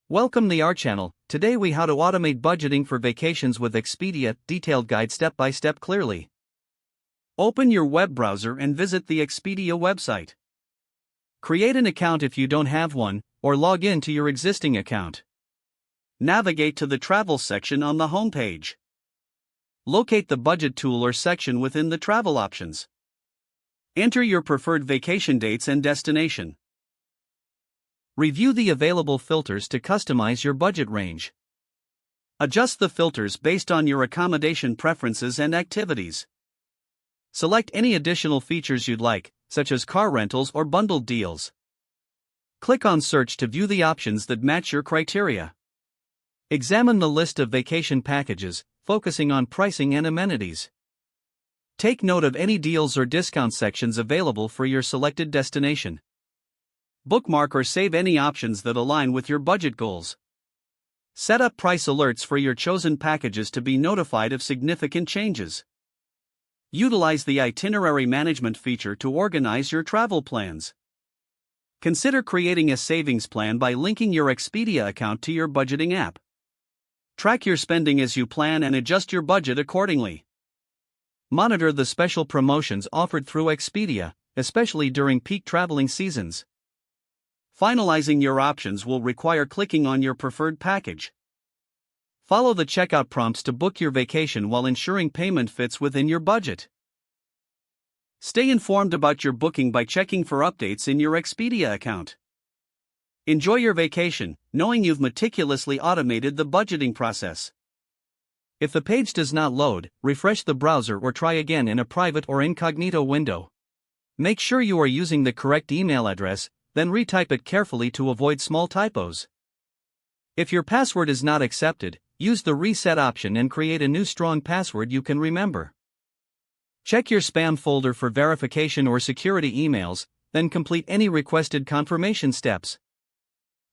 Welcome to our channel. Today we how to automate budgeting for vacations with Expedia, detailed guide step by step clearly. Open your web browser and visit the Expedia website. Create an account if you don't have one, or log in to your existing account. Navigate to the travel section on the homepage. Locate the budget tool or section within the travel options. Enter your preferred vacation dates and destination. Review the available filters to customize your budget range. Adjust the filters based on your accommodation preferences and activities. Select any additional features you'd like, such as car rentals or bundled deals. Click on Search to view the options that match your criteria. Examine the list of vacation packages, focusing on pricing and amenities. Take note of any deals or discount sections available for your selected destination. Bookmark or save any options that align with your budget goals. Set up price alerts for your chosen packages to be notified of significant changes. Utilize the itinerary management feature to organize your travel plans. Consider creating a savings plan by linking your Expedia account to your budgeting app. Track your spending as you plan and adjust your budget accordingly. Monitor the special promotions offered through Expedia, especially during peak traveling seasons. Finalizing your options will require clicking on your preferred package. Follow the checkout prompts to book your vacation while ensuring payment fits within your budget. Stay informed about your booking by checking for updates in your Expedia account. Enjoy your vacation, knowing you've meticulously automated the budgeting process. If the page does not load, refresh the browser or try again in a private or incognito window. Make sure you are using the correct email address, then retype it carefully to avoid small typos. If your password is not accepted, use the reset option and create a new strong password you can remember. Check your spam folder for verification or security emails, then complete any requested confirmation steps.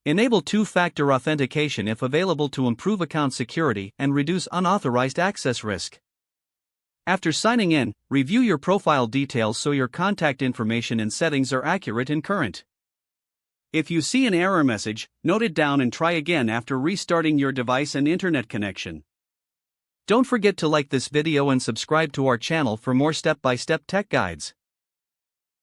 Enable two-factor authentication if available to improve account security and reduce unauthorized access risk. After signing in, review your profile details so your contact information and settings are accurate and current. If you see an error message, note it down and try again after restarting your device and internet connection. Don't forget to like this video and subscribe to our channel for more step-by-step tech guides.